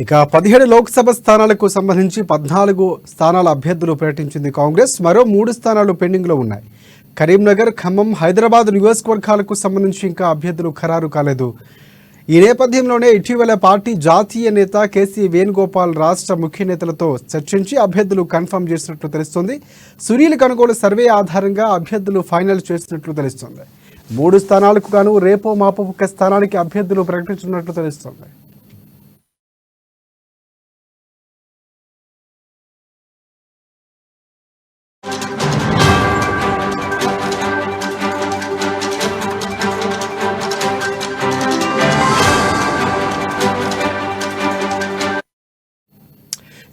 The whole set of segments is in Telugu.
ఇక 17 లోక్సభ స్థానాలకు సంబంధించి 14 స్థానాల అభ్యర్థులు ప్రకటించింది కాంగ్రెస్. మరో 3 స్థానాలు పెండింగ్లో ఉన్నాయి. కరీంనగర్, ఖమ్మం, హైదరాబాద్ నియోజకవర్గాలకు సంబంధించి ఇంకా అభ్యర్థులు ఖరారు కాలేదు. ఈ నేపథ్యంలోనే ఇటీవల పార్టీ జాతీయ నేత కేసీ వేణుగోపాల్ రాష్ట్ర ముఖ్య నేతలతో చర్చించి అభ్యర్థులు కన్ఫర్మ్ చేసినట్లు తెలుస్తోంది. సునీల్ కనుగోలు సర్వే ఆధారంగా అభ్యర్థులు ఫైనల్ చేసినట్లు తెలుస్తోంది. 3 స్థానాలకు గాను రేపో మాపో ఒక స్థానానికి అభ్యర్థులు ప్రకటించినట్లు తెలుస్తోంది.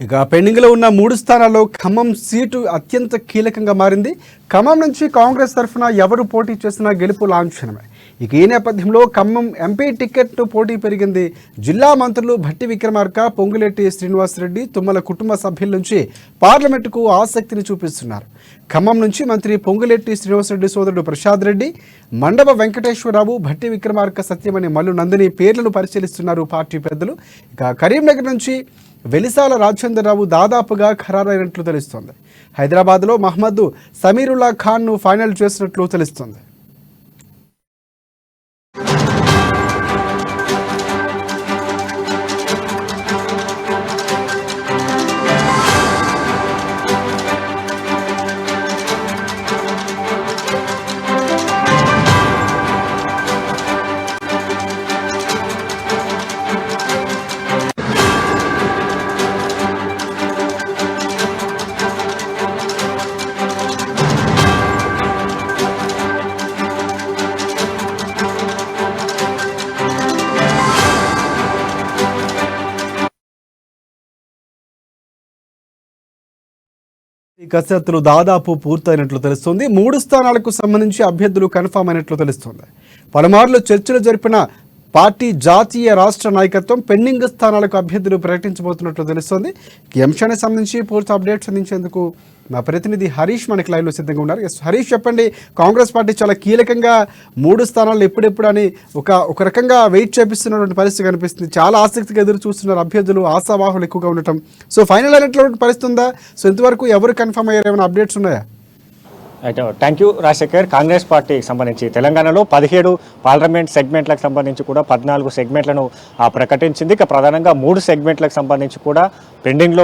ఇక పెండింగ్లో ఉన్న 3 స్థానాల్లో ఖమ్మం సీటు అత్యంత కీలకంగా మారింది. ఖమ్మం నుంచి కాంగ్రెస్ తరఫున ఎవరు పోటీ చేసినా గెలుపు లాంఛనమే. ఇక ఈ నేపథ్యంలో ఖమ్మం ఎంపీ టికెట్ పోటీ పెరిగింది. జిల్లా మంత్రులు భట్టి విక్రమార్క, పొంగులేటి శ్రీనివాసరెడ్డి, తుమ్మల కుటుంబ సభ్యుల నుంచి పార్లమెంటుకు ఆసక్తిని చూపిస్తున్నారు. ఖమ్మం నుంచి మంత్రి పొంగులేటి శ్రీనివాసరెడ్డి సోదరుడు ప్రసాద్ రెడ్డి, మండప వెంకటేశ్వరరావు, భట్టి విక్రమార్క, సత్యమణి, మల్లు నందిని పేర్లను పరిశీలిస్తున్నారు పార్టీ పెద్దలు. ఇక కరీంనగర్ నుంచి వెలిసాల రాజేంద్రరావు దాదాపుగా ఖరారైనట్లు తెలుస్తోంది. హైదరాబాద్లో మహమ్మద్ సమీరుల్లా ఖాన్ను ఫైనల్ చేసినట్లు తెలుస్తోంది. ఈ కసరత్తులు దాదాపు పూర్తయినట్లు తెలుస్తోంది. 3 స్థానాలకు సంబంధించి అభ్యర్థులు కన్ఫామ్ అయినట్లు తెలుస్తోంది. పలుమార్లు చర్చలు జరిపిన పార్టీ జాతీయ రాష్ట్ర నాయకత్వం పెండింగ్ స్థానాలకు అభ్యర్థులు ప్రకటించబోతున్నట్లు తెలుస్తోంది. ఈ అంశానికి సంబంధించి పూర్తి అప్డేట్స్ అందించేందుకు మా ప్రతినిధి హరీష్ మనకి లైవ్లో సిద్ధంగా ఉన్నారు. హరీష్, చెప్పండి, కాంగ్రెస్ పార్టీ చాలా కీలకంగా 3 స్థానాలు ఎప్పుడెప్పుడు అని ఒక రకంగా వెయిట్ చేపిస్తున్నటువంటి పరిస్థితి కనిపిస్తుంది. చాలా ఆసక్తిగా ఎదురు చూస్తున్నారు అభ్యర్థులు, ఆశావాహులు ఎక్కువగా ఉండటం. సో ఫైనల్ అయినటువంటి పరిస్థితి ఉందా? సో ఇంతవరకు ఎవరు కన్ఫర్మ్ అయ్యారు? ఏమైనా అప్డేట్స్ ఉన్నాయా? అయితే థ్యాంక్ యూ రాజశేఖర్. కాంగ్రెస్ పార్టీకి సంబంధించి తెలంగాణలో 17 పార్లమెంట్ సెగ్మెంట్లకు సంబంధించి కూడా 14 సెగ్మెంట్లను ప్రకటించింది. ఇక ప్రధానంగా 3 సెగ్మెంట్లకు సంబంధించి కూడా పెండింగ్లో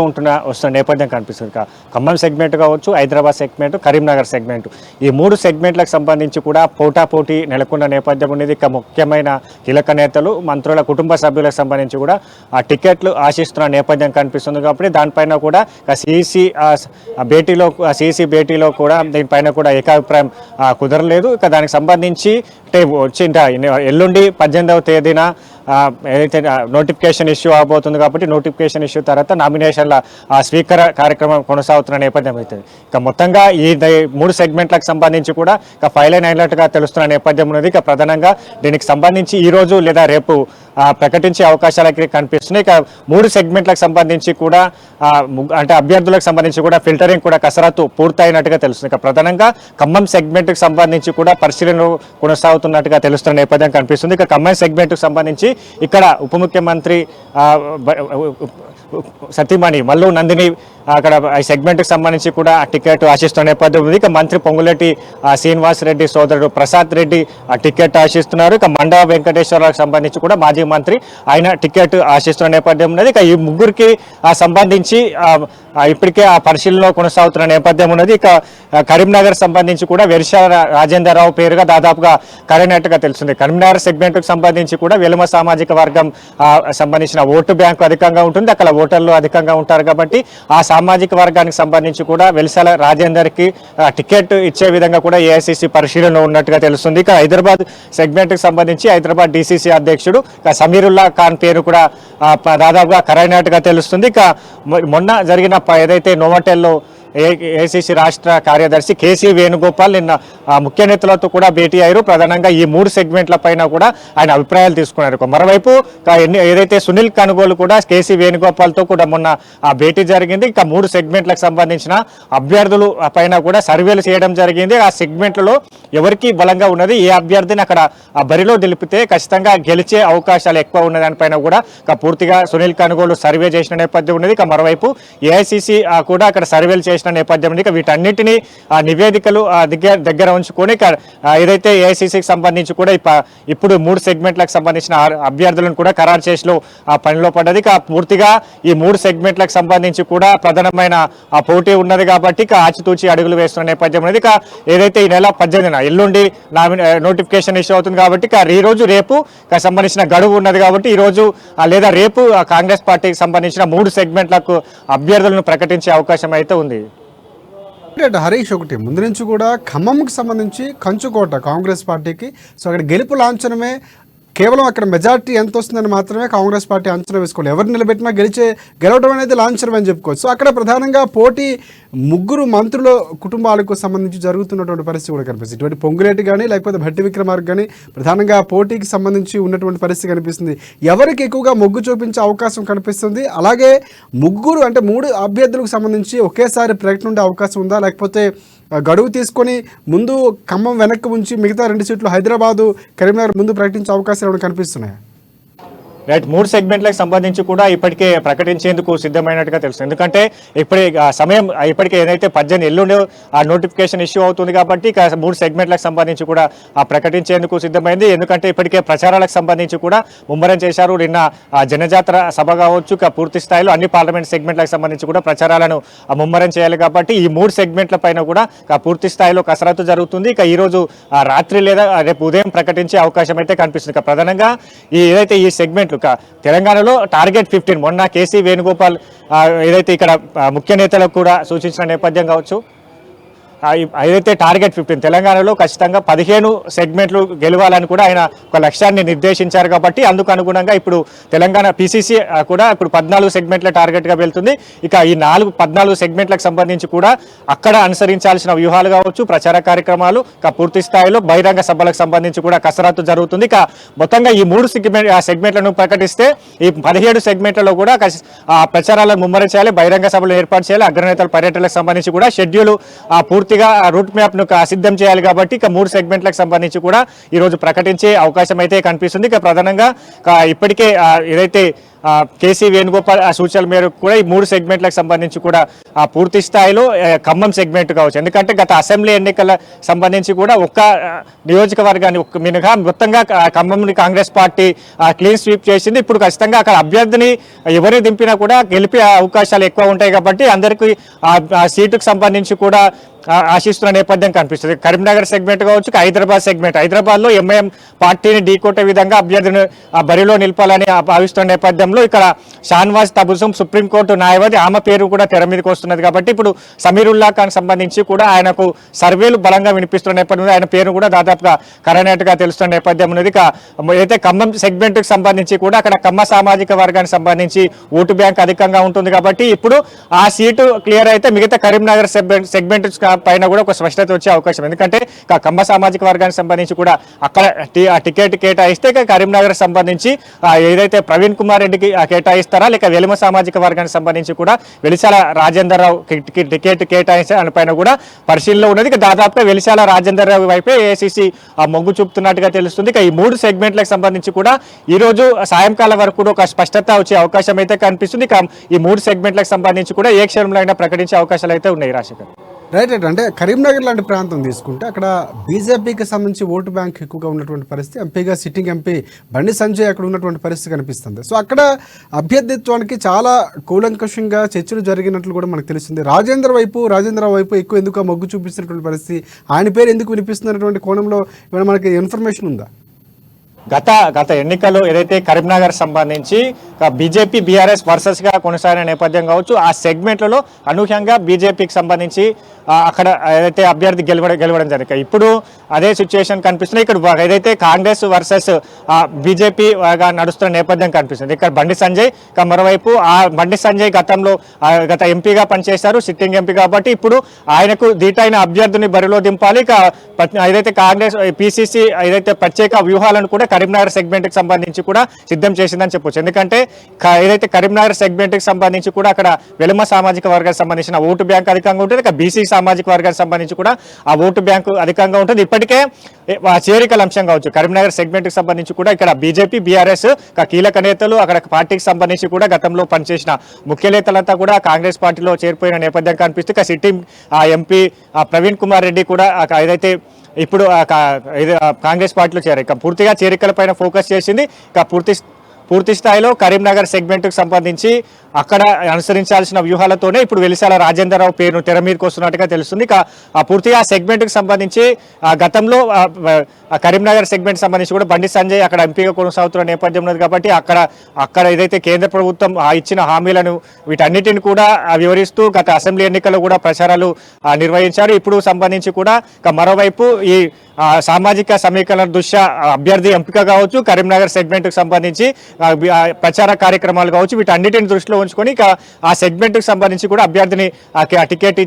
వస్తున్న నేపథ్యం కనిపిస్తుంది. ఖమ్మం సెగ్మెంట్ కావచ్చు, హైదరాబాద్ సెగ్మెంట్, కరీంనగర్ సెగ్మెంట్, ఈ 3 సెగ్మెంట్లకు సంబంధించి కూడా పోటాపోటీ నెలకొన్న నేపథ్యం ఉన్నది. ఇక ముఖ్యమైన కీలక నేతలు, మంత్రుల కుటుంబ సభ్యులకు సంబంధించి కూడా ఆ టికెట్లు ఆశిస్తున్న నేపథ్యం కనిపిస్తుంది. కాబట్టి దానిపైన కూడా సిఈసి భేటీలో కూడా దీనిపైన కూడా ఏకాభిప్రాయం కుదరలేదు. ఇక దానికి సంబంధించి వచ్చి ఎల్లుండి 18వ తేదీన ఏదైతే నోటిఫికేషన్ ఇష్యూ అవబోతుంది. కాబట్టి నోటిఫికేషన్ ఇష్యూ తర్వాత నామినేషన్ల స్వీకరణ కార్యక్రమం కొనసాగుతున్న నేపథ్యం అవుతుంది. ఇక మొత్తంగా ఈ 3 సెగ్మెంట్లకు సంబంధించి కూడా ఇక ఫైల్ అయినట్లుగా తెలుస్తున్న నేపథ్యం ఉన్నది. ఇక ప్రధానంగా దీనికి సంబంధించి ఈరోజు లేదా రేపు ప్రకటించే అవకాశాలకి కనిపిస్తున్నాయి. ఇక 3 సెగ్మెంట్లకు సంబంధించి కూడా అంటే అభ్యర్థులకు సంబంధించి కూడా ఫిల్టరింగ్ కూడా కసరత్తు పూర్తయినట్టుగా తెలుస్తుంది. ఇక ప్రధానంగా ఖమ్మం సెగ్మెంట్కి సంబంధించి కూడా పరిశీలనలు కొనసాగుతున్నట్టుగా తెలుస్తున్న నేపథ్యం కనిపిస్తుంది. ఇక ఖమ్మం సెగ్మెంట్కి సంబంధించి ఇక్కడ ఉప ముఖ్యమంత్రి సతీమణి మల్లు నందిని అక్కడ ఈ సెగ్మెంట్కి సంబంధించి కూడా టికెట్ ఆశిస్తున్న నేపథ్యం ఉంది. ఇక మంత్రి పొంగులేటి శ్రీనివాసరెడ్డి సోదరుడు ప్రసాద్ రెడ్డి టికెట్ ఆశిస్తున్నారు. ఇక మండవ వెంకటేశ్వరరావుకి సంబంధించి కూడా మాజీ మంత్రి ఆయన టికెట్ ఆశిస్తున్న నేపథ్యం ఉన్నది. ఇక ఈ ముగ్గురికి సంబంధించి ఇప్పటికే ఆ పరిశీలనలో కొనసాగుతున్న నేపథ్యం ఉన్నది. ఇక కరీంనగర్ సంబంధించి కూడా వెలిసాల రాజేంద్రరావు పేరుగా దాదాపుగా కరైనట్టుగా తెలుస్తుంది. కరీంనగర్ సెగ్మెంట్కి సంబంధించి కూడా వెలుమ సామాజిక వర్గం సంబంధించిన ఓటు బ్యాంకు అధికంగా ఉంటుంది. అక్కడ ఓటర్లు అధికంగా ఉంటారు. కాబట్టి ఆ సామాజిక వర్గానికి సంబంధించి కూడా వెలిసాల రాజేందర్కి టికెట్ ఇచ్చే విధంగా కూడా ఏఐసిసి పరిశీలనలో ఉన్నట్టుగా తెలుస్తుంది. ఇక హైదరాబాద్ సెగ్మెంట్కి సంబంధించి హైదరాబాద్ డిసిసి అధ్యక్షుడు సమీరుల్లా ఖాన్ పేరు కూడా దాదాపుగా ఖరైనట్టుగా తెలుస్తుంది. ఇక మొన్న జరిగిన ఏదైతే నోవాటెల్లో ఏఐసిసి రాష్ట్ర కార్యదర్శి కేసీ వేణుగోపాల్ నిన్న ముఖ్య నేతలతో కూడా భేటీ అయ్యారు. ప్రధానంగా ఈ 3 సెగ్మెంట్ల పైన కూడా ఆయన అభిప్రాయాలు తీసుకున్నారు. మరోవైపు ఏదైతే సునీల్ కనుగోలు కూడా కేసీ వేణుగోపాల్తో కూడా మొన్న భేటీ జరిగింది. ఇక 3 సెగ్మెంట్లకు సంబంధించిన అభ్యర్థులు పైన కూడా సర్వేలు చేయడం జరిగింది. ఆ సెగ్మెంట్లలో ఎవరికి బలంగా ఉన్నది, ఏ అభ్యర్థిని అక్కడ బరిలో నిలిపితే ఖచ్చితంగా గెలిచే అవకాశాలు ఎక్కువ ఉన్న దానిపైన కూడా పూర్తిగా సునీల్ కనుగోలు సర్వే చేసిన నేపథ్యం ఉన్నది. ఇక మరోవైపు ఏఐసిసి కూడా అక్కడ సర్వేలు చేసిన నేపథ్యం ఉంది. ఇక వీటన్నిటిని నివేదికలు దగ్గర ఉంచుకొని ఏదైతే ఏఐసిసికి సంబంధించి కూడా ఇప్పుడు 3 సెగ్మెంట్లకు సంబంధించిన అభ్యర్థులను కూడా ఖరారు చేసిలో పనిలో పడ్డది. ఇక పూర్తిగా ఈ 3 సెగ్మెంట్లకు సంబంధించి కూడా ప్రధానమైన పోటీ ఉన్నది కాబట్టి ఇక ఆచితూచి అడుగులు వేస్తున్న నేపథ్యం ఉన్నది. ఇక ఏదైతే ఈ నెల 18న ఎల్లుండి నోటిఫికేషన్ ఇష్యూ అవుతుంది కాబట్టి ఇక ఈ రోజు రేపు సంబంధించిన గడువు ఉన్నది కాబట్టి ఈ రోజు లేదా రేపు కాంగ్రెస్ పార్టీకి సంబంధించిన 3 సెగ్మెంట్లకు అభ్యర్థులను ప్రకటించే అవకాశం అయితే ఉంది. హరీష్, ఒకటి ముందు నుంచి కూడా ఖమ్మంకి సంబంధించి కంచుకోట కాంగ్రెస్ పార్టీకి. సో అక్కడ గెలుపు లాంఛనమే, కేవలం అక్కడ మెజార్టీ ఎంత వస్తుందని మాత్రమే కాంగ్రెస్ పార్టీ అంచనా వేసుకోవాలి. ఎవరు నిలబెట్టినా గెలవడం అనేది లాంఛనం అని చెప్పుకోవచ్చు. సో అక్కడ ప్రధానంగా పోటీ 3 మంత్రుల కుటుంబాలకు సంబంధించి జరుగుతున్నటువంటి పరిస్థితి కూడా కనిపిస్తుంది. ఇటువంటి పొంగులేటి కానీ లేకపోతే భట్టి విక్రమార్క కానీ ప్రధానంగా పోటీకి సంబంధించి ఉన్నటువంటి పరిస్థితి కనిపిస్తుంది. ఎవరికి ఎక్కువగా మొగ్గు చూపించే అవకాశం కనిపిస్తుంది? అలాగే 3 అభ్యర్థులకు సంబంధించి ఒకేసారి ప్రకటన ఉండే అవకాశం ఉందా, లేకపోతే గడువు తీసుకొని ముందు ఖమ్మం వెనక్కి ఉంచి మిగతా 2 సీట్లు హైదరాబాదు, కరీంనగర్ ముందు ప్రకటించే అవకాశాలు ఏమైనా కనిపిస్తున్నాయి? రైట్, 3 సెగ్మెంట్లకు సంబంధించి కూడా ఇప్పటికే ప్రకటించేందుకు సిద్ధమైనట్టుగా తెలుసు. ఎందుకంటే సమయం ఇప్పటికే ఏదైతే 18 ఎల్లుండి నోటిఫికేషన్ ఇష్యూ అవుతుంది కాబట్టి ఇక 3 సెగ్మెంట్లకు సంబంధించి కూడా ప్రకటించేందుకు సిద్ధమైంది. ఎందుకంటే ఇప్పటికే ప్రచారాలకు సంబంధించి కూడా ముమ్మరం చేశారు. నిన్న జనజాతర సభ కావచ్చు, ఇక పూర్తి స్థాయిలో అన్ని పార్లమెంట్ సెగ్మెంట్లకు సంబంధించి కూడా ప్రచారాలను ముమ్మరం చేయాలి కాబట్టి ఈ 3 సెగ్మెంట్ల పైన కూడా పూర్తి స్థాయిలో కసరత్తు జరుగుతుంది. ఇక ఈరోజు రాత్రి లేదా రేపు ఉదయం ప్రకటించే అవకాశం అయితే కనిపిస్తుంది. ఇక ప్రధానంగా ఏదైతే ఈ సెగ్మెంట్ తెలంగాణలో టార్గెట్ 15 మొన్న కేసీ వేణుగోపాల్ ఏదైతే ఇక్కడ ముఖ్య నేతలకు కూడా సూచించిన నేపథ్యం కావచ్చు, ఏదైతే టార్గెట్ 15 తెలంగాణలో ఖచ్చితంగా 15 సెగ్మెంట్లు గెలవాలని కూడా ఆయన ఒక లక్ష్యాన్ని నిర్దేశించారు కాబట్టి అందుకు అనుగుణంగా ఇప్పుడు తెలంగాణ పిసిసి కూడా ఇప్పుడు 14 సెగ్మెంట్ల టార్గెట్గా వెళ్తుంది. ఇక ఈ 14 సెగ్మెంట్లకు సంబంధించి కూడా అక్కడ అనుసరించాల్సిన వ్యూహాలు కావచ్చు, ప్రచార కార్యక్రమాలు, పూర్తి స్థాయిలో బహిరంగ సభలకు సంబంధించి కూడా కసరత్తు జరుగుతుంది. ఇక మొత్తంగా ఈ 3 సెగ్మెంట్లను ప్రకటిస్తే ఈ 17 సెగ్మెంట్లలో కూడా ప్రచారాలను ముమ్మరం చేయాలి, బహిరంగ సభలు ఏర్పాటు చేయాలి, అగ్రనేతల పర్యటనలకు సంబంధించి కూడా షెడ్యూల్ పూర్తిగా రూట్ మ్యాప్ ను సిద్ధం చేయాలి కాబట్టి ఇక 3 సెగ్మెంట్లకు సంబంధించి కూడా ఈ రోజు ప్రకటించే అవకాశం అయితే కనిపిస్తుంది. ఇక ప్రధానంగా ఇప్పటికే ఏదైతే కేసీ వేణుగోపాల్ సూచనల మేరకు కూడా ఈ 3 సెగ్మెంట్లకు సంబంధించి కూడా పూర్తి స్థాయిలో ఖమ్మం సెగ్మెంట్ కావచ్చు. ఎందుకంటే గత అసెంబ్లీ ఎన్నికల సంబంధించి కూడా ఒక్క నియోజకవర్గాన్ని మినహా మొత్తంగా ఖమ్మంని కాంగ్రెస్ పార్టీ క్లీన్ స్వీప్ చేసింది. ఇప్పుడు ఖచ్చితంగా అక్కడ అభ్యర్థిని ఎవరిని దింపినా కూడా గెలిపే అవకాశాలు ఎక్కువ ఉంటాయి కాబట్టి అందరికీ సీటుకు సంబంధించి కూడా ఆశిస్తున్న నేపథ్యం కనిపిస్తుంది. కరీంనగర్ సెగ్మెంట్ కావచ్చు, హైదరాబాద్ సెగ్మెంట్, హైదరాబాద్లో ఎంఐఎం పార్టీని ఢీకొట్టే విధంగా అభ్యర్థిని బరిలో నిలపాలని భావిస్తున్న నేపథ్యంలో ఇక్కడ షాన్వాజ్ తబుసం సుప్రీంకోర్టు న్యాయవాది, ఆమె పేరు కూడా తెర మీదకి వస్తున్నది కాబట్టి ఇప్పుడు సమీరుల్లా ఖాన్ సంబంధించి కూడా ఆయనకు సర్వేలు బలంగా వినిపిస్తున్న నేపథ్యంలో ఆయన పేరు కూడా దాదాపుగా కరనేట్టుగా తెలుస్తున్న నేపథ్యం ఉన్నది. అయితే ఖమ్మం సెగ్మెంట్కి సంబంధించి కూడా అక్కడ కమ్మ సామాజిక వర్గానికి సంబంధించి ఓటు బ్యాంక్ అధికంగా ఉంటుంది కాబట్టి ఇప్పుడు ఆ సీటు క్లియర్ అయితే మిగతా కరీంనగర్ సెగ్మెంట్ పైన కూడా ఒక స్పష్టత వచ్చే అవకాశం. ఎందుకంటే కమ్మ సామాజిక వర్గానికి సంబంధించి కూడా అక్కడ టికెట్ కేటాయిస్తే కరీంనగర్ సంబంధించి ఏదైతే ప్రవీణ్ కుమార్ రెడ్డికి కేటాయిస్తారా లేక వెలుమ సామాజిక వర్గానికి సంబంధించి కూడా వెలిశాల రాజేందర్ రావు టికెట్ కేటాయిస్తే దానిపైన కూడా పరిశీలనలో ఉన్నది. దాదాపుగా వెలిశాల రాజేందర్ రావు వైపే ఏఐసిసి మొగ్గు చూపుతున్నట్టుగా తెలుస్తుంది. ఈ 3 సెగ్మెంట్లకు సంబంధించి కూడా ఈ రోజు సాయంకాలం వరకు కూడా ఒక స్పష్టత వచ్చే అవకాశం అయితే కనిపిస్తుంది. ఈ 3 సెగ్మెంట్లకు సంబంధించి కూడా ఏ క్షణంలో అయినా ప్రకటించే అవకాశాలు అయితే ఉన్నాయి. రాజశేఖర్, రైట్. అంటే కరీంనగర్ లాంటి ప్రాంతం తీసుకుంటే అక్కడ బీజేపీకి సంబంధించి ఓటు బ్యాంక్ ఎక్కువగా ఉన్నటువంటి పరిస్థితి, ఎంపీగా సిట్టింగ్ ఎంపీ బండి సంజయ్ అక్కడ ఉన్నటువంటి పరిస్థితి కనిపిస్తుంది. సో అక్కడ అభ్యర్థిత్వానికి చాలా కూలంకషంగా చర్చలు జరిగినట్లు కూడా మనకు తెలుస్తుంది. రాజేంద్రరావు వైపు ఎక్కువ ఎందుకు మొగ్గు చూపిస్తున్నటువంటి పరిస్థితి, ఆయన పేరు ఎందుకు వినిపిస్తున్నటువంటి కోణంలో ఇవాళ మనకి ఇన్ఫర్మేషన్ ఉందా? గత ఎన్నికల్లో ఏదైతే కరీంనగర్ సంబంధించి బీజేపీ బీఆర్ఎస్ వర్సెస్గా కొనసాగిన నేపథ్యం కావచ్చు, ఆ సెగ్మెంట్లలో అనూహ్యంగా బీజేపీకి సంబంధించి అక్కడ ఏదైతే అభ్యర్థి గెలవడం జరిగింది. ఇప్పుడు అదే సిచ్యువేషన్ కనిపిస్తుంది. ఇక్కడ ఏదైతే కాంగ్రెస్ వర్సెస్ బీజేపీగా నడుస్తున్న నేపథ్యం కనిపిస్తుంది. ఇక్కడ బండి సంజయ్, మరోవైపు ఆ బండి సంజయ్ గతంలో గత ఎంపీగా పనిచేశారు, సిట్టింగ్ ఎంపీ కాబట్టి ఇప్పుడు ఆయనకు దీటైన అభ్యర్థిని బరిలో దింపాలి. ఏదైతే కాంగ్రెస్ పీసీసీ ఏదైతే ప్రత్యేక వ్యూహాలను కూడా కరీంనగర్ సెగ్మెంట్కి సంబంధించి కూడా సిద్ధం చేసిందని చెప్పొచ్చు. ఎందుకంటే ఏదైతే కరీంనగర్ సెగ్మెంట్కి సంబంధించి కూడా అక్కడ వెలుమ సామాజిక వర్గానికి సంబంధించిన ఓటు బ్యాంక్ అధికంగా ఉంటుంది. ఇక బీసీ సామాజిక వర్గానికి సంబంధించి కూడా ఆ ఓటు బ్యాంకు అధికంగా ఉంటుంది. ఇప్పటికే చేరికల అంశం కావచ్చు, కరీంనగర్ సెగ్మెంట్కి సంబంధించి కూడా ఇక్కడ బీజేపీ బీఆర్ఎస్ కీలక నేతలు, అక్కడ పార్టీకి సంబంధించి కూడా గతంలో పనిచేసిన ముఖ్య నేతలంతా కూడా కాంగ్రెస్ పార్టీలో చేరిపోయిన నేపథ్యం కనిపిస్తుంది. ఇక సిట్టింగ్ ఎంపీ ప్రవీణ్ కుమార్ రెడ్డి కూడా ఏదైతే ఇప్పుడు కాంగ్రెస్ పార్టీలో చేరారు. ఇక పూర్తిగా చేరికలపైన ఫోకస్ చేసింది. ఇక పూర్తి స్థాయిలో కరీంనగర్ సెగ్మెంట్కి సంబంధించి అక్కడ అనుసరించాల్సిన వ్యూహాలతోనే ఇప్పుడు వెలిసాల రాజేంద్రరావు పేరును తెర మీదకి వస్తున్నట్టుగా తెలుస్తుంది. పూర్తిగా ఆ సెగ్మెంట్కి సంబంధించి గతంలో కరీంనగర్ సెగ్మెంట్ సంబంధించి కూడా బండి సంజయ్ అక్కడ ఎంపీగా కొనసాగుతున్న నేపథ్యం ఉన్నది కాబట్టి అక్కడ ఏదైతే కేంద్ర ప్రభుత్వం ఇచ్చిన హామీలను వీటన్నిటిని కూడా వివరిస్తూ గత అసెంబ్లీ ఎన్నికల్లో కూడా ప్రచారాలు నిర్వహించారు. ఇప్పుడు సంబంధించి కూడా మరోవైపు ఈ సామాజిక సమీకరణ దృష్ట్యా అభ్యర్థి ఎంపిక కావచ్చు, కరీంనగర్ సెగ్మెంట్కి సంబంధించి ప్రచార కార్యక్రమాలు కావచ్చు, వీటన్నిటిని దృష్టిలో ఉంచుకొని ఆ సెగ్మెంట్కి సంబంధించి కూడా అభ్యర్థిని టికెట్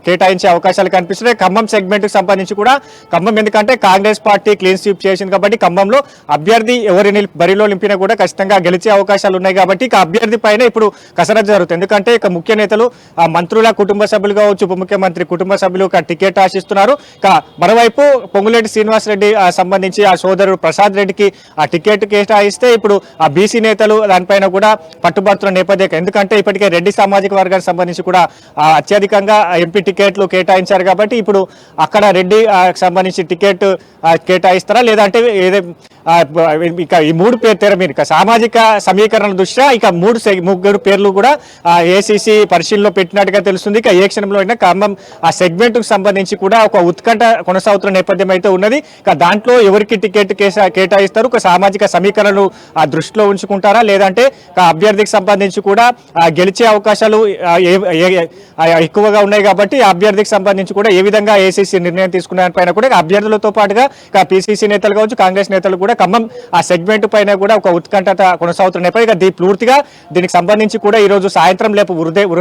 కేటాయించే అవకాశాలు కనిపిస్తున్నాయి. ఖమ్మం సెగ్మెంట్కి సంబంధించి కూడా ఖమ్మం ఎందుకంటే కాంగ్రెస్ పార్టీ క్లీన్ స్వీప్ చేసింది కాబట్టి ఖమ్మంలో అభ్యర్థి ఎవరిని బరిలో నింపినా కూడా ఖచ్చితంగా గెలిచే అవకాశాలు ఉన్నాయి కాబట్టి అభ్యర్థి పైన ఇప్పుడు కసరత్తు జరుగుతుంది. ఎందుకంటే ముఖ్య నేతలు మంత్రుల కుటుంబ సభ్యులు కావచ్చు, ఉప ముఖ్యమంత్రి కుటుంబ సభ్యులు టికెట్ ఆశిస్తున్నారు. మరోవైపు పొంగులేటి శ్రీనివాసరెడ్డి సంబంధించి ఆ సోదరుడు ప్రసాద్ రెడ్డికి ఆ టికెట్ కేటాయిస్తే ఇప్పుడు ఆ బీసీ నేతలు దానిపైన కూడా పట్టుబడుతున్న నేపథ్యం. ఎందుకంటే ఇప్పటికే రెడ్డి సామాజిక వర్గానికి సంబంధించి కూడా అత్యధికంగా ఎంపీ టికెట్లు కేటాయించారు కాబట్టి ఇప్పుడు అక్కడ రెడ్డి సంబంధించి టికెట్ కేటాయిస్తారా లేదంటే ఇక ఈ మూడు పేరు తెర మీరు సామాజిక సమీకరణ దృష్ట్యా ఇక ముగ్గురు పేర్లు కూడా ఏసీసీ పరిశీలనలో పెట్టినట్టుగా తెలుస్తుంది. ఇక ఏ క్షణంలో అయినా ఖమ్మం ఆ సెగ్మెంట్ కు సంబంధించి కూడా ఒక ఉత్కంఠ కొనసాగుతున్న నేపథ్యం అయితే ఉన్నది. ఇక దాంట్లో ఎవరికి టికెట్ కేటాయిస్తారు, ఒక సామాజిక సమీకరణలు దృష్టిలో ఉంచుకుంటారా లేదంటే అభ్యర్థికి సంబంధించి కూడా గెలిచే అవకాశాలు ఎక్కువగా ఉన్నాయి కాబట్టి అభ్యర్థికి సంబంధించి కూడా ఏ విధంగా ఏసీసీ నిర్ణయం తీసుకున్న పైన కూడా అభ్యర్థులతో పాటుగా పీసీసీ నేతలు కావచ్చు, కాంగ్రెస్ నేతలు కూడా ఖమ్మం ఆ సెగ్మెంట్ పైన కూడా ఒక ఉత్కంఠత కొనసాగుతున్న నేపథ్యం. పూర్తిగా దీనికి సంబంధించి కూడా ఈ రోజు సాయంత్రం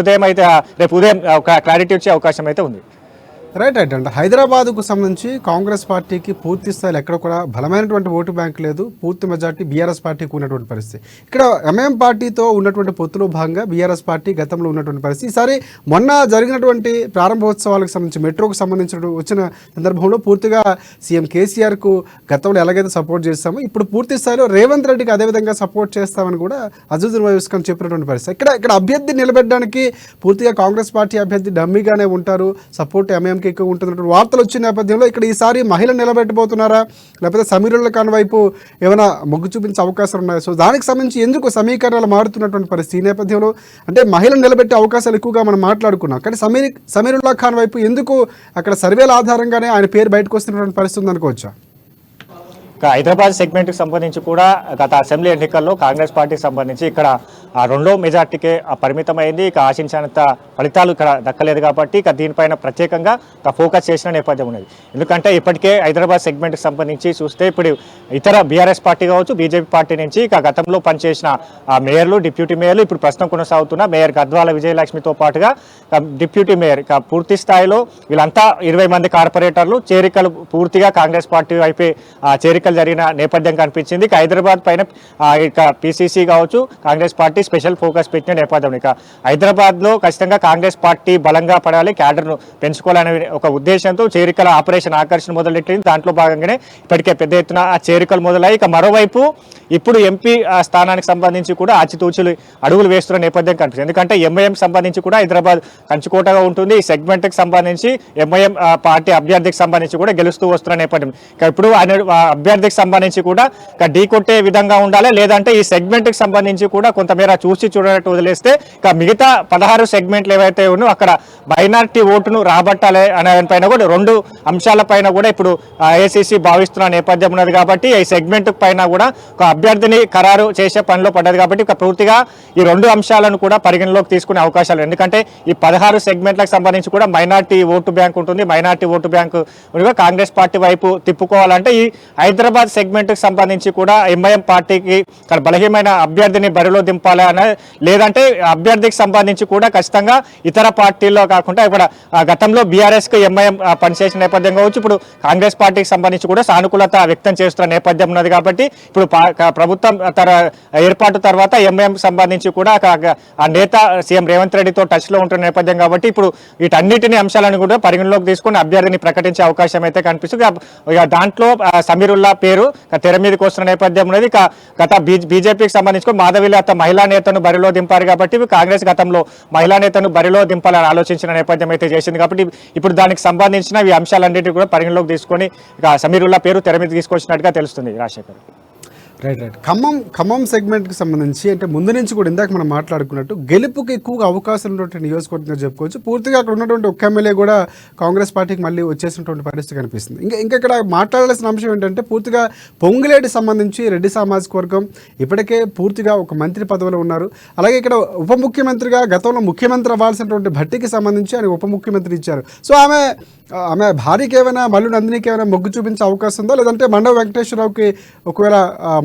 ఉదయం అయితే రేపు ఉదయం ఒక క్లారిటీ వచ్చే అవకాశం అయితే ఉంది. రైట్ అంటే హైదరాబాద్కు సంబంధించి కాంగ్రెస్ పార్టీకి పూర్తి స్థాయిలో ఎక్కడ కూడా బలమైనటువంటి ఓటు బ్యాంక్ లేదు, పూర్తి మెజార్టీ బీఆర్ఎస్ పార్టీకి ఉన్నటువంటి పరిస్థితి. ఇక్కడ ఎంఐఎం పార్టీతో ఉన్నటువంటి పొత్తులో భాగంగా బీఆర్ఎస్ పార్టీ గతంలో ఉన్నటువంటి పరిస్థితి. ఈసారి మొన్న జరిగినటువంటి ప్రారంభోత్సవాలకు సంబంధించి మెట్రోకు సంబంధించిన వచ్చిన సందర్భంలో పూర్తిగా సీఎం కేసీఆర్కు గతంలో ఎలాగైతే సపోర్ట్ చేస్తామో ఇప్పుడు పూర్తి స్థాయిలో రేవంత్ రెడ్డికి అదేవిధంగా సపోర్ట్ చేస్తామని కూడా అజుద్దీన్ ఓవైసీ చెప్పినటువంటి పరిస్థితి. ఇక్కడ అభ్యర్థి నిలబెట్టడానికి పూర్తిగా కాంగ్రెస్ పార్టీ అభ్యర్థి డమ్మీగానే ఉంటారు, సపోర్ట్ ఎంఐఎం ఎక్కువ ఉంటున్నటువంటి వార్తలు వచ్చిన నేపథ్యంలో ఇక్కడ ఈసారి మహిళలు నిలబెట్టబోతున్నారా లేకపోతే సమీరుల ఖాన్ వైపు ఏమైనా మొగ్గు చూపించే అవకాశాలు ఉన్నాయా? సో దానికి సంబంధించి ఎందుకు సమీకరణలు మారుతున్నటువంటి పరిస్థితి ఈ నేపథ్యంలో అంటే మహిళలు నిలబెట్టే అవకాశాలు ఎక్కువగా మనం మాట్లాడుకున్నాం, కానీ సమీరుల్లా ఖాన్ వైపు ఎందుకు అక్కడ సర్వేల ఆధారంగానే ఆయన పేరు బయటకు వస్తున్నటువంటి పరిస్థితి ఉందనుకోవచ్చా? హైదరాబాద్ సెగ్మెంట్కి సంబంధించి కూడా గత అసెంబ్లీ ఎన్నికల్లో కాంగ్రెస్ పార్టీకి సంబంధించి ఇక్కడ రెండో మెజార్టీకే పరిమితమైంది. ఇక ఆశించినంత ఫలితాలు ఇక్కడ దక్కలేదు కాబట్టి ఇక దీనిపైన ప్రత్యేకంగా ఫోకస్ చేసిన నేపథ్యం ఉన్నది. ఎందుకంటే ఇప్పటికే హైదరాబాద్ సెగ్మెంట్కి సంబంధించి చూస్తే ఇప్పుడు ఇతర బీఆర్ఎస్ పార్టీ కావచ్చు, బీజేపీ పార్టీ నుంచి ఇక గతంలో పనిచేసిన మేయర్లు, డిప్యూటీ మేయర్లు, ఇప్పుడు ప్రస్తుతం కొనసాగుతున్న మేయర్ గద్వాల విజయలక్ష్మితో పాటుగా డిప్యూటీ మేయర్ పూర్తి స్థాయిలో వీళ్ళంతా 20 మంది కార్పొరేటర్లు చేరికలు పూర్తిగా కాంగ్రెస్ పార్టీ వైపే చేరికలు జరిగిన నేపథ్యం కనిపించింది. ఇక హైదరాబాద్ పైన ఇక పీసీసీ కావచ్చు, కాంగ్రెస్ పార్టీ స్పెషల్ ఫోకస్ పెట్టిన నేపథ్యం. ఇక హైదరాబాద్లో ఖచ్చితంగా కాంగ్రెస్ పార్టీ బలంగా పడాలి, క్యాడర్ను పెంచుకోవాలనే ఒక ఉద్దేశంతో చేరికల ఆపరేషన్ ఆకర్షణ మొదలెట్టింది. దాంట్లో భాగంగానే ఇప్పటికే పెద్ద ఎత్తున ఆ చేరికలు మొదలయ్యి ఇక మరోవైపు ఇప్పుడు ఎంపీ స్థానానికి సంబంధించి కూడా ఆచితూచులు అడుగులు వేస్తున్న నేపథ్యం కనిపిస్తుంది. ఎందుకంటే ఎంఐఎం సంబంధించి కూడా హైదరాబాద్ కంచుకోటగా ఉంటుంది. ఈ సెగ్మెంట్కి సంబంధించి ఎంఐఎం పార్టీ అభ్యర్థికి సంబంధించి కూడా గెలుస్తూ వస్తున్న నేపథ్యం. ఇప్పుడు అభ్యర్థి అభ్యర్థికి సంబంధించి కూడా ఢీ కొట్టే విధంగా ఉండాలి, లేదంటే ఈ సెగ్మెంట్కి సంబంధించి కూడా కొంతమేర చూసి చూడనట్టు వదిలేస్తే మిగతా 16 సెగ్మెంట్లు ఏవైతే ఉన్నాయో అక్కడ మైనారిటీ ఓటును రాబట్టాలి అనే పైన కూడా 2 అంశాలపైన కూడా ఇప్పుడు ఏఐసిసి భావిస్తున్న నేపథ్యం ఉన్నది. కాబట్టి ఈ సెగ్మెంట్ పైన కూడా ఒక అభ్యర్థిని ఖరారు చేసే పనిలో పడ్డది. కాబట్టి పూర్తిగా ఈ 2 అంశాలను కూడా పరిగణలోకి తీసుకునే అవకాశాలు, ఎందుకంటే ఈ 16 సెగ్మెంట్లకు సంబంధించి కూడా మైనారిటీ ఓటు బ్యాంక్ ఉంటుంది. Minority vote bank Congress party వైపు తిప్పుకోవాలంటే ఈ హైదరాబాద్ సెగ్మెంట్కి సంబంధించి కూడా ఎంఐఎం పార్టీకి బలహీనమైన అభ్యర్థిని బరిలో దింపాలి అనే, లేదంటే అభ్యర్థికి సంబంధించి కూడా ఖచ్చితంగా ఇతర పార్టీల్లో కాకుండా ఇక్కడ గతంలో బీఆర్ఎస్కి ఎంఐఎం పనిచేసిన నేపథ్యం కావచ్చు, ఇప్పుడు కాంగ్రెస్ పార్టీకి సంబంధించి కూడా సానుకూలత వ్యక్తం చేస్తున్న నేపథ్యం ఉన్నది. కాబట్టి ఇప్పుడు ప్రభుత్వం ఏర్పాటు తర్వాత ఎంఐఎం సంబంధించి కూడా ఆ నేత సీఎం రేవంత్ రెడ్డితో టచ్లో ఉంటున్న నేపథ్యం కాబట్టి ఇప్పుడు వీటన్నిటిని అంశాలను కూడా పరిగణలోకి తీసుకుని అభ్యర్థిని ప్రకటించే అవకాశం అయితే కనిపిస్తుంది. దాంట్లో సమీరుల్లా పేరు తెర మీదకి వస్తున్న నేపథ్యం ఉన్నది. గత బీజేపీకి సంబంధించి మాధవిలత మహిళా నేతను బరిలో దింపారు కాబట్టి కాంగ్రెస్ గతంలో మహిళా నేతను బరిలో దింపాలని ఆలోచించిన నేపథ్యం అయితే చేసింది. కాబట్టి ఇప్పుడు దానికి సంబంధించిన ఈ అంశాలన్నింటినీ కూడా పరిగణలోకి తీసుకొని సమీరుల్లా పేరు తెర మీద తీసుకొచ్చినట్టుగా తెలుస్తుంది. రాజశేఖర్, రైట్. ఖమ్మం సెగ్మెంట్కి సంబంధించి అంటే ముందు నుంచి కూడా ఇందాక మనం మాట్లాడుకున్నట్టు గెలుపుకి ఎక్కువగా అవకాశం ఉన్నటువంటి నియోజకవర్గంగా చెప్పుకోవచ్చు. పూర్తిగా అక్కడ ఉన్నటువంటి ఒక్క ఎమ్మెల్యే కూడా కాంగ్రెస్ పార్టీకి మళ్ళీ వచ్చేసినటువంటి పరిస్థితి కనిపిస్తుంది. ఇంకా ఇక్కడ మాట్లాడాల్సిన అంశం ఏంటంటే పూర్తిగా పొంగులేటి సంబంధించి రెడ్డి సామాజిక వర్గం ఇప్పటికే పూర్తిగా ఒక మంత్రి పదవిలో ఉన్నారు. అలాగే ఇక్కడ ఉప ముఖ్యమంత్రిగా గతంలో ముఖ్యమంత్రి అవ్వాల్సినటువంటి భట్టికి సంబంధించి ఆయన ఉప ముఖ్యమంత్రి ఇచ్చారు. సో ఆమె భార్యకి ఏమైనా మల్లు నందినికి ఏమైనా మొగ్గు చూపించే అవకాశం ఉందో, లేదంటే మండవ వెంకటేశ్వరరావుకి ఒకవేళ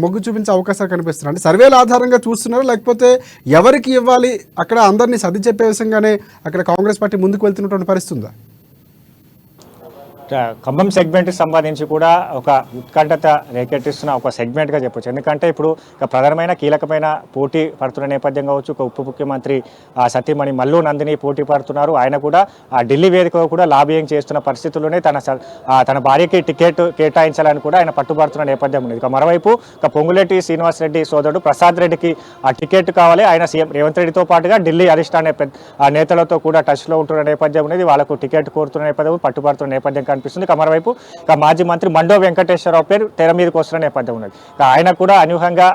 మొగ్గు చూపించే అవకాశాలు కనిపిస్తున్నాయి? అంటే సర్వేల ఆధారంగా చూస్తున్నారు, లేకపోతే ఎవరికి ఇవ్వాలి అక్కడ అందరినీ సర్ది చెప్పే విధంగానే అక్కడ కాంగ్రెస్ పార్టీ ముందుకు వెళ్తున్నటువంటి పరిస్థితి ఉందా? ఖమ్మం సెగ్మెంట్కి సంబంధించి కూడా ఒక ఉత్కంఠత రేకెట్టిస్తున్న ఒక సెగ్మెంట్గా చెప్పొచ్చు. ఎందుకంటే ఇప్పుడు ప్రధానమైన కీలకమైన పోటీ పడుతున్న నేపథ్యం కావచ్చు. ఒక ఉప ముఖ్యమంత్రి సతీమణి మల్లు నందిని పోటీ పడుతున్నారు. ఆయన కూడా ఢిల్లీ వేదికగా కూడా లాబియింగ్ చేస్తున్న పరిస్థితుల్లోనే తన భార్యకి టికెట్ కేటాయించాలని కూడా ఆయన పట్టుబడుతున్న నేపథ్యం ఉంది. మరోవైపు పొంగులేటి శ్రీనివాసరెడ్డి సోదరుడు ప్రసాద్ రెడ్డికి ఆ టికెట్ కావాలి. ఆయన సీఎం రేవంత్ రెడ్డితో పాటుగా ఢిల్లీ అధిష్టాన నేతలతో కూడా టచ్లో ఉంటున్న నేపథ్యం అనేది, వాళ్ళకు టికెట్ కోరుతున్న నేపథ్యం, పట్టుబడుతున్న నేపథ్యం కనిపిస్తుంది. మరోవైపు మాజీ మంత్రి మండో వెంకటేశ్వరరావు పేరు తెర మీదకి వస్తున్న నేపథ్యం ఉన్నది. ఆయన కూడా అనూహ్యంగా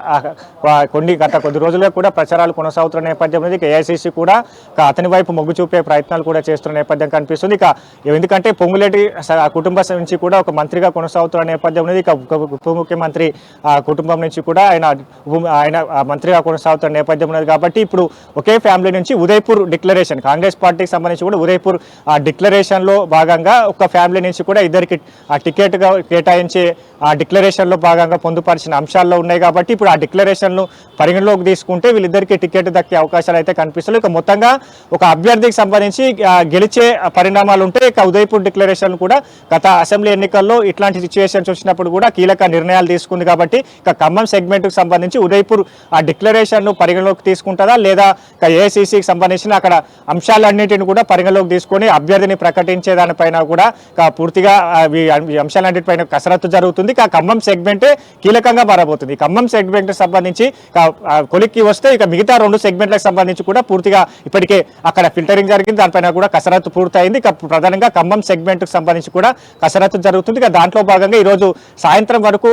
గత కొద్ది రోజులుగా కూడా ప్రచారాలు కొనసాగుతున్న నేపథ్యం ఉంది. ఏఐసిసి కూడా అతని వైపు మొగ్గు చూపే ప్రయత్నాలు కూడా చేస్తున్న నేపథ్యం కనిపిస్తుంది. ఎందుకంటే పొంగులేటి కుటుంబం నుంచి కూడా ఒక మంత్రిగా కొనసాగుతున్న నేపథ్యం ఉన్నది. ఉప ముఖ్యమంత్రి కుటుంబం నుంచి కూడా ఆయన మంత్రిగా కొనసాగుతున్న నేపథ్యం ఉన్నది. కాబట్టి ఇప్పుడు ఒకే ఫ్యామిలీ నుంచి ఉదయపూర్ డిక్లరేషన్, కాంగ్రెస్ పార్టీకి సంబంధించి కూడా ఉదయపూర్ డిక్లరేషన్లో భాగంగా ఒక ఫ్యామిలీ నుంచి కూడా ఇద్దరికి ఆ టికెట్ కేటాయించే ఆ డిక్లరేషన్లో భాగంగా పొందుపరిచిన అంశాల్లో ఉన్నాయి. కాబట్టి ఇప్పుడు ఆ డిక్లరేషన్ను పరిగణలోకి తీసుకుంటే వీళ్ళిద్దరికి టికెట్ దక్కే అవకాశాలు అయితే కనిపిస్తున్నాయి. మొత్తంగా ఒక అభ్యర్థికి సంబంధించి గెలిచే పరిణామాలు ఉంటే ఉదయపూర్ డిక్లరేషన్ కూడా గత అసెంబ్లీ ఎన్నికల్లో ఇట్లాంటి సిచ్యువేషన్స్ వచ్చినప్పుడు కూడా కీలక నిర్ణయాలు తీసుకుంది. కాబట్టి ఖమ్మం సెగ్మెంట్కి సంబంధించి ఉదయపూర్ ఆ డిక్లరేషన్ను పరిగణలోకి తీసుకుంటుందా, లేదా ఏఐసిసికి సంబంధించిన అక్కడ అంశాలన్నింటిని కూడా పరిగణలోకి తీసుకొని అభ్యర్థిని ప్రకటించే దానిపైన కూడా పూర్తిగా ఈ అంశాలన్నింటిపైన కసరత్తు జరుగుతుంది. ఖమ్మం సెగ్మెంటే కీలకంగా మారబోతుంది. ఖమ్మం సెగ్మెంట్ సంబంధించి కొలిక్కి వస్తే మిగతా 2 సెగ్మెంట్లకు సంబంధించి కూడా పూర్తిగా ఇప్పటికే అక్కడ ఫిల్టరింగ్ జరిగింది. దానిపైన కూడా కసరత్తు పూర్తయింది. ప్రధానంగా ఖమ్మం సెగ్మెంట్కి సంబంధించి కూడా కసరత్తు జరుగుతుంది. దాంట్లో భాగంగా ఈరోజు సాయంత్రం వరకు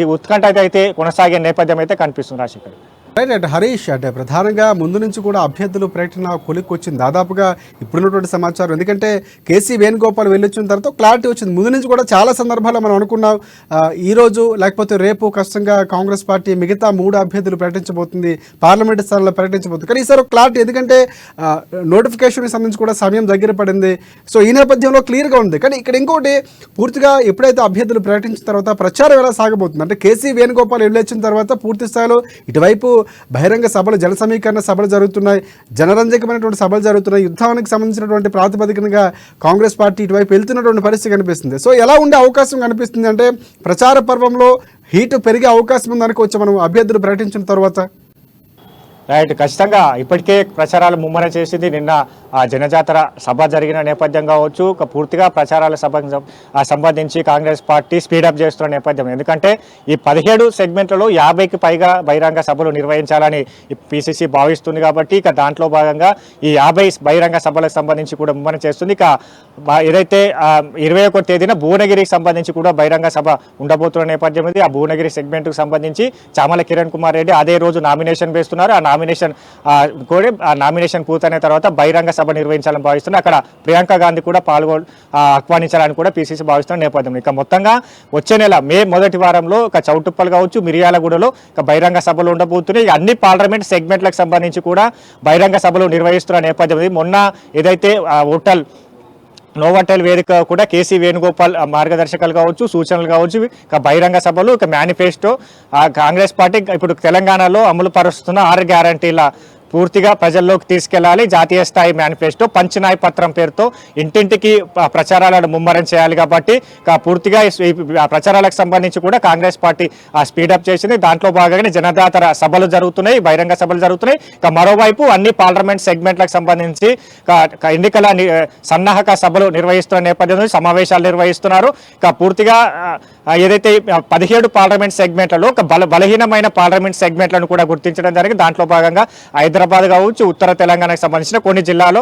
ఈ ఉత్కంఠ అయితే కొనసాగే నేపథ్యం అయితే కనిపిస్తుంది. రాజశేఖర్, రైట్. హరీష్, అంటే ప్రధానంగా ముందు నుంచి కూడా అభ్యర్థులు ప్రకటన కొలిక్కి వచ్చింది దాదాపుగా ఇప్పుడున్నటువంటి సమాచారం. ఎందుకంటే కేసీ వేణుగోపాల్ వెళ్ళొచ్చిన తర్వాత క్లారిటీ వచ్చింది. ముందు నుంచి కూడా చాలా సందర్భాల్లో మనం అనుకున్నాం ఈరోజు లేకపోతే రేపు కష్టంగా కాంగ్రెస్ పార్టీ మిగతా 3 అభ్యర్థులు ప్రకటించబోతుంది, పార్లమెంటు స్థానాల్లో ప్రకటించబోతుంది. కానీ ఈసారి క్లారిటీ, ఎందుకంటే నోటిఫికేషన్కి సంబంధించి కూడా సమయం దగ్గర పడింది. సో ఈ నేపథ్యంలో క్లియర్గా ఉంది. కానీ ఇక్కడ ఇంకోటి, పూర్తిగా ఎప్పుడైతే అభ్యర్థులు ప్రకటించిన తర్వాత ప్రచారం ఎలా సాగబోతుంది అంటే కేసీ వేణుగోపాల్ వెళ్ళొచ్చిన తర్వాత పూర్తి స్థాయిలో ఇటువైపు బహిరంగ సభలు, జన సమీకరణ సభలు జరుగుతున్నాయి, జనరంజకమైనటువంటి సభలు జరుగుతున్నాయి. యుద్ధానికి సంబంధించినటువంటి ప్రాతిపదికనగా కాంగ్రెస్ పార్టీ ఇటువైపు వెళ్తున్నటువంటి పరిస్థితి కనిపిస్తుంది. సో ఎలా ఉండే అవకాశం కనిపిస్తుంది అంటే ప్రచార పర్వంలో హీటు పెరిగే అవకాశం ఉందనుకోవచ్చు మనం అభ్యర్థులు ప్రకటించిన తర్వాత? రైట్, ఖచ్చితంగా ఇప్పటికే ప్రచారాలు ముమ్మరం చేసింది. నిన్న ఆ జనజాతర సభ జరిగిన నేపథ్యం కావచ్చు, పూర్తిగా ప్రచారాల సభకు సంబంధించి కాంగ్రెస్ పార్టీ స్పీడప్ చేస్తున్న నేపథ్యం. ఎందుకంటే ఈ 17 సెగ్మెంట్లలో 50కి పైగా బహిరంగ సభలు నిర్వహించాలని పిసిసి భావిస్తుంది కాబట్టి ఇక దాంట్లో భాగంగా ఈ 50 బహిరంగ సభలకు సంబంధించి కూడా ముమ్మరం చేస్తుంది. ఇక ఏదైతే 21వ తేదీన భువనగిరికి సంబంధించి కూడా బహిరంగ సభ ఉండబోతున్న నేపథ్యం ఇది. ఆ భువనగిరి సెగ్మెంట్కు సంబంధించి చామల కిరణ్ కుమార్ రెడ్డి అదే రోజు నామినేషన్ వేస్తున్నారు. ఆ నామినేషన్ పూర్తయిన తర్వాత బహిరంగ సభ నిర్వహించాలని భావిస్తున్నారు. అక్కడ ప్రియాంక గాంధీ కూడా ఆహ్వానించాలని కూడా పిసిసి భావిస్తున్న నేపథ్యం. ఇక మొత్తంగా వచ్చే నెల మే మొదటి వారంలో ఇక చౌటుప్పల్ కావచ్చు, మిర్యాలగూడలో ఇక బహిరంగ సభలు ఉండబోతున్నాయి. అన్ని పార్లమెంట్ సెగ్మెంట్లకు సంబంధించి కూడా బహిరంగ సభలు నిర్వహిస్తున్న నేపథ్యం. మొన్న ఏదైతే నోవాటెల్ వేదిక కూడా కేసీ వేణుగోపాల్ మార్గదర్శకాలు కావచ్చు, సూచనలు కావచ్చు, ఇక బహిరంగ సభలు, ఇక మేనిఫెస్టో కాంగ్రెస్ పార్టీ ఇప్పుడు తెలంగాణలో అమలు పరుస్తున్న 6 గ్యారంటీల పూర్తిగా ప్రజల్లోకి తీసుకెళ్లాలి. జాతీయ స్థాయి మేనిఫెస్టో పంచనాయ పత్రం పేరుతో ఇంటింటికి ప్రచారాలను ముమ్మరం చేయాలి కాబట్టి పూర్తిగా ప్రచారాలకు సంబంధించి కూడా కాంగ్రెస్ పార్టీ స్పీడప్ చేసింది. దాంట్లో భాగంగానే జనదాతర సభలు జరుగుతున్నాయి, బహిరంగ సభలు జరుగుతున్నాయి. ఇక మరోవైపు అన్ని పార్లమెంట్ సెగ్మెంట్లకు సంబంధించి ఎన్నికల సన్నాహక సభలు నిర్వహిస్తున్న నేపథ్యంలో సమావేశాలు నిర్వహిస్తున్నారు. ఇక పూర్తిగా ఏదైతే 17 పార్లమెంట్ సెగ్మెంట్లలో ఒక బలహీనమైన పార్లమెంట్ సెగ్మెంట్లను కూడా గుర్తించడం జరిగింది. దాంట్లో భాగంగా హైదరాబాద్ కావచ్చు, ఉత్తర తెలంగాణకు సంబంధించిన కొన్ని జిల్లాలో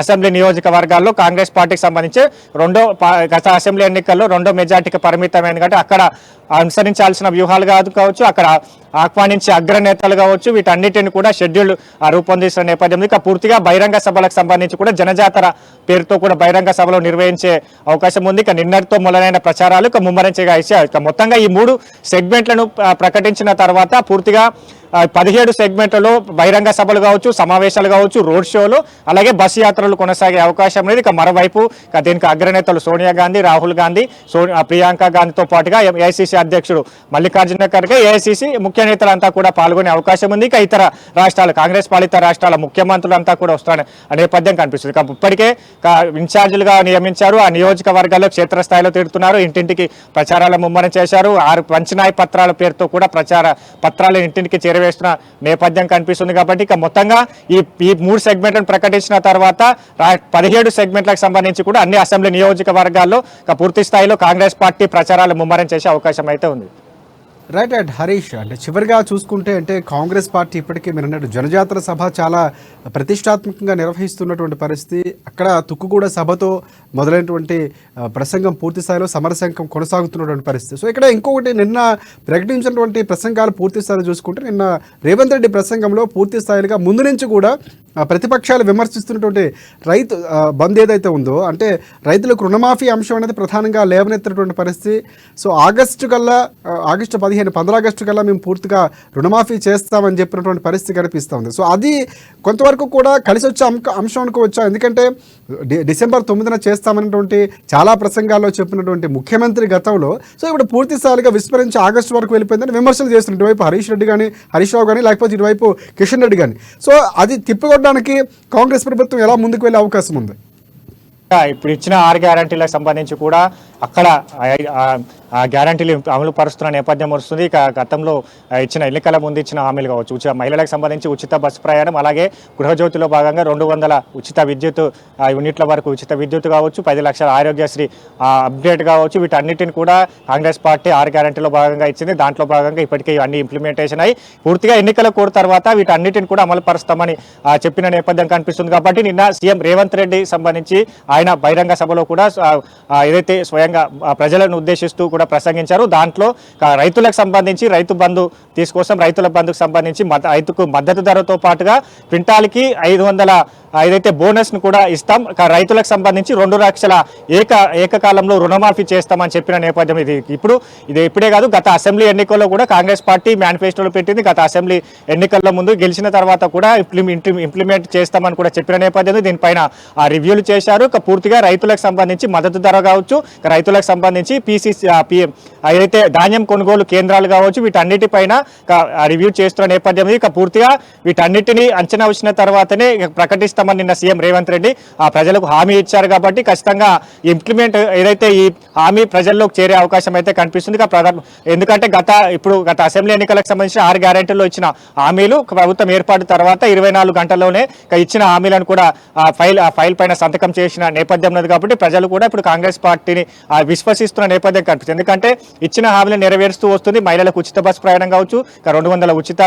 అసెంబ్లీ నియోజకవర్గాల్లో కాంగ్రెస్ పార్టీకి సంబంధించి గత అసెంబ్లీ ఎన్నికల్లో 2 మెజార్టీకి పరిమితమైంది కాబట్టి అక్కడ అనుసరించాల్సిన వ్యూహాలు కావచ్చు, అక్కడ ఆహ్వానించే అగ్రనేతలు కావచ్చు, వీటన్నిటిని కూడా షెడ్యూల్ రూపొందిస్తున్న నేపథ్యంలో ఇక పూర్తిగా బహిరంగ సభలకు సంబంధించి కూడా జనజాతర పేరుతో కూడా బహిరంగ సభలు నిర్వహించే అవకాశం ఉంది. ఇక నిన్నటితో మొదలైన ప్రచారాలు ఇక ముమ్మరం చేయగా ఇక మొత్తంగా ఈ 3 సెగ్మెంట్లను ప్రకటించిన తర్వాత పూర్తిగా 17 సెగ్మెంట్లలో బహిరంగ సభలు కావచ్చు, సమావేశాలు కావచ్చు, రోడ్ షోలు, అలాగే బస్సు యాత్రలు కొనసాగే అవకాశం లేదు. ఇక మరోవైపు దీనికి అగ్రనేతలు సోనియా గాంధీ, రాహుల్ గాంధీ, ప్రియాంక గాంధీతో పాటుగా ఏఐసీసీ అధ్యక్షుడు మల్లికార్జున ఖర్గే, ఏఐసీసీ ముఖ్య నేతలంతా కూడా పాల్గొనే అవకాశం ఉంది. ఇక ఇతర రాష్ట్రాలు కాంగ్రెస్ పాలిత రాష్ట్రాల ముఖ్యమంత్రులంతా కూడా వస్తున్న నేపథ్యం కనిపిస్తుంది. ఇప్పటికే ఇన్ఛార్జీలుగా నియమించారు. ఆ నియోజకవర్గాల్లో క్షేత్రస్థాయిలో తిడుతున్నారు, ఇంటింటికి ప్రచారాల ముమ్మరం చేశారు. 6 పంచనాయ పత్రాల పేరుతో కూడా ప్రచార పత్రాలు ఇంటింటికి చేరవేస్తున్న నేపథ్యం కనిపిస్తుంది. కాబట్టి ఇక మొత్తంగా ఈ 3 సెగ్మెంట్లను ప్రకటించిన తర్వాత 17 సెగ్మెంట్లకు సంబంధించి కూడా అన్ని అసెంబ్లీ నియోజకవర్గాల్లో పూర్తి స్థాయిలో కాంగ్రెస్ పార్టీ ప్రచారాలు ముమ్మరం చేసే అవకాశం అయితే ఉంది. రైట్ హరీష్, అంటే చివరిగా చూసుకుంటే అంటే కాంగ్రెస్ పార్టీ ఇప్పటికే మీరు అన్నట్టు జనజాతర సభ చాలా ప్రతిష్టాత్మకంగా నిర్వహిస్తున్నటువంటి పరిస్థితి. అక్కడ తుక్కుగూడ సభతో మొదలైనటువంటి ప్రసంగం పూర్తి స్థాయిలో సమరశంఖం కొనసాగుతున్నటువంటి పరిస్థితి. సో ఇక్కడ ఇంకొకటి నిన్న ప్రకటించినటువంటి ప్రసంగాలు పూర్తి స్థాయిలో చూసుకుంటే నిన్న రేవంత్ రెడ్డి ప్రసంగంలో పూర్తి స్థాయిగా ముందు నుంచి కూడా ప్రతిపక్షాలు విమర్శిస్తున్నటువంటి రైతు బంద్ ఏదైతే ఉందో, అంటే రైతులకు రుణమాఫీ అంశం అనేది ప్రధానంగా లేవనెత్తినటువంటి పరిస్థితి. సో ఆగస్టు 15 ఆగస్టు కల్లా మేము పూర్తిగా రుణమాఫీ చేస్తామని చెప్పినటువంటి పరిస్థితి కనిపిస్తూ ఉంది. సో అది కొంతవరకు కూడా కలిసి వచ్చే అంశం అనుకోవచ్చా? ఎందుకంటే డిసెంబర్ 9న చేస్తామన్నటువంటి చాలా ప్రసంగాల్లో చెప్పినటువంటి ముఖ్యమంత్రి గతంలో సో ఇప్పుడు పూర్తి స్థాయిగా విస్మరించి ఆగస్టు వరకు వెళ్ళిపోయిందని విమర్శలు చేస్తున్నారు. ఇటువైపు హరీష్ రావు కానీ లేకపోతే ఇటువైపు కిషన్ రెడ్డి కానీ. సో అది తిప్పికొట్టడానికి కాంగ్రెస్ ప్రభుత్వం ఎలా ముందుకు వెళ్ళే అవకాశం ఉంది? ఇప్పుడు ఇచ్చిన 6 గ్యారంటీలకు సంబంధించి కూడా అక్కడ గ్యారంటీలు అమలు పరుస్తున్న నేపథ్యం వస్తుంది. ఇక గతంలో ఇచ్చిన ఎన్నికల ముందు ఇచ్చిన హామీలు కావచ్చు, మహిళలకు సంబంధించి ఉచిత బస్సు ప్రయాణం, అలాగే గృహజ్యోతిలో భాగంగా 200 ఉచిత విద్యుత్ యూనిట్ల వరకు ఉచిత విద్యుత్ కావచ్చు, 10 లక్షల ఆరోగ్యశ్రీ అప్డేట్ కావచ్చు, వీటన్నిటిని కూడా కాంగ్రెస్ పార్టీ 6 గ్యారంటీలో భాగంగా ఇచ్చింది. దాంట్లో భాగంగా ఇప్పటికే అన్ని ఇంప్లిమెంటేషన్ అయ్యి పూర్తిగా ఎన్నికల కోడ్ తర్వాత వీటన్నిటిని కూడా అమలు పరుస్తామని చెప్పిన నేపథ్యం కనిపిస్తుంది. కాబట్టి నిన్న సీఎం రేవంత్ రెడ్డి సంబంధించి ఆయన బహిరంగ సభలో కూడా ఏదైతే స్వయంగా ప్రజలను ఉద్దేశిస్తూ కూడా ప్రసంగించారు. దాంట్లో రైతులకు సంబంధించి రైతు బంధు తీసుకొస్తాం, రైతుల బంధుకు సంబంధించి రైతుకు మద్దతు ధరతో పాటుగా క్వింటాల్కి 500 ఏదైతే బోనస్ను కూడా ఇస్తాం, రైతులకు సంబంధించి 2 లక్షల ఏకకాలంలో రుణమాఫీ చేస్తామని చెప్పిన నేపథ్యం ఇది. ఇప్పుడే కాదు, గత అసెంబ్లీ ఎన్నికల్లో కూడా కాంగ్రెస్ పార్టీ మేనిఫెస్టోలో పెట్టింది. గత అసెంబ్లీ ఎన్నికల్లో ముందు గెలిచిన తర్వాత కూడా ఇంప్లిమెంట్ చేస్తామని కూడా చెప్పిన నేపథ్యం. దీనిపైన రివ్యూలు చేశారు. పూర్తిగా రైతులకు సంబంధించి మద్దతు ధర కావచ్చు, రైతులకు సంబంధించి ఏదైతే ధాన్యం కొనుగోలు కేంద్రాలు కావచ్చు, వీటన్నిటిపైన రివ్యూ చేస్తున్న నేపథ్యంలో ఇక పూర్తిగా వీటన్నిటిని అంచనా వచ్చిన తర్వాతనే ప్రకటిస్తామని నిన్న సీఎం రేవంత్ రెడ్డి ప్రజలకు హామీ ఇచ్చారు. కాబట్టి ఖచ్చితంగా ఇంప్లిమెంట్ ఏదైతే ఈ హామీ ప్రజల్లోకి చేరే అవకాశం అయితే కనిపిస్తుంది. ఎందుకంటే గత అసెంబ్లీ ఎన్నికలకు సంబంధించిన 6 గ్యారెంటీల్లో ఇచ్చిన హామీలు ప్రభుత్వం ఏర్పాటు తర్వాత 24 గంటల్లోనే ఇచ్చిన హామీలను కూడా ఫైల్ పైన సంతకం చేసిన నేపథ్యం ఉన్నది. కాబట్టి ప్రజలు కూడా ఇప్పుడు కాంగ్రెస్ పార్టీని విశ్వసిస్తున్న నేపథ్యం కనిపిస్తుంది. ఎందుకంటే ఇచ్చిన హామీలను నెరవేరుస్తూ వస్తుంది. మహిళలకు ఉచిత బస్ ప్రయాణం కావచ్చు, 200 ఉచిత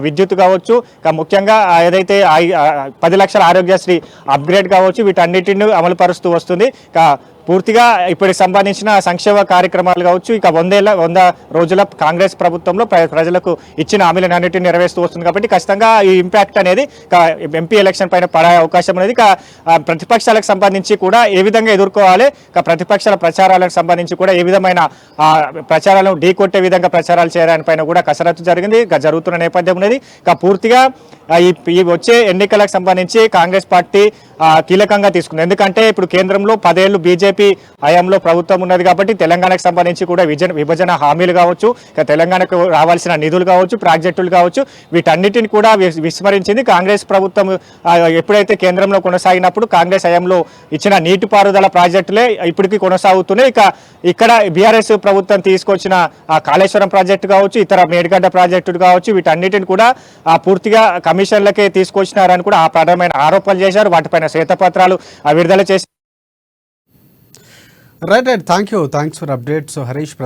విద్యుత్ కావచ్చు, ముఖ్యంగా ఏదైతే 10 లక్షల ఆరోగ్యశ్రీ అప్గ్రేడ్ కావచ్చు, వీటన్నిటిని అమలు పరుస్తూ వస్తుంది. పూర్తిగా ఇప్పటికి సంబంధించిన సంక్షేమ కార్యక్రమాలు కావచ్చు, ఇక 100 రోజుల కాంగ్రెస్ ప్రభుత్వంలో ప్రజలకు ఇచ్చిన హామీలను అన్నింటినీ నెరవేరుస్తూ వస్తుంది. కాబట్టి ఖచ్చితంగా ఈ ఇంపాక్ట్ అనేది ఎంపీ ఎలక్షన్ పైన పడే అవకాశం అనేది ప్రతిపక్షాలకు సంబంధించి కూడా ఏ విధంగా ఎదుర్కోవాలి, ప్రతిపక్షాల ప్రచారాలకు సంబంధించి కూడా ఏ విధమైన ప్రచారాలను ఢీకొట్టే విధంగా ప్రచారాలు చేయడానిపైన కూడా కసరత్తు జరుగుతున్న నేపథ్యం ఉన్నది. పూర్తిగా ఈ వచ్చే ఎన్నికలకు సంబంధించి కాంగ్రెస్ పార్టీ కీలకంగా తీసుకుంది. ఎందుకంటే ఇప్పుడు కేంద్రంలో 10 ఏళ్లు బీజేపీ హయాంలో ప్రభుత్వం ఉన్నది. కాబట్టి తెలంగాణకు సంబంధించి కూడా విభజన హామీలు కావచ్చు, తెలంగాణకు రావాల్సిన నిధులు కావచ్చు, ప్రాజెక్టులు కావచ్చు, వీటన్నిటిని కూడా విస్మరించింది కాంగ్రెస్ ప్రభుత్వం. ఎప్పుడైతే కేంద్రంలో కొనసాగినప్పుడు కాంగ్రెస్ హయాంలో ఇచ్చిన నీటిపారుదల ప్రాజెక్టులే ఇప్పటికీ కొనసాగుతున్నాయి. ఇక్కడ బీఆర్ఎస్ ప్రభుత్వం తీసుకొచ్చిన కాళేశ్వరం ప్రాజెక్టు కావచ్చు, ఇతర మేడిగడ్డ ప్రాజెక్టులు కావచ్చు, వీటన్నిటిని కూడా పూర్తిగా కమిషన్లకే తీసుకొచ్చినారని కూడా ప్రధానమైన ఆరోపణలు చేశారు. వాటిపైన శ్వేతపత్రాలు విడుదల చేసి right. Thanks for updates Harish.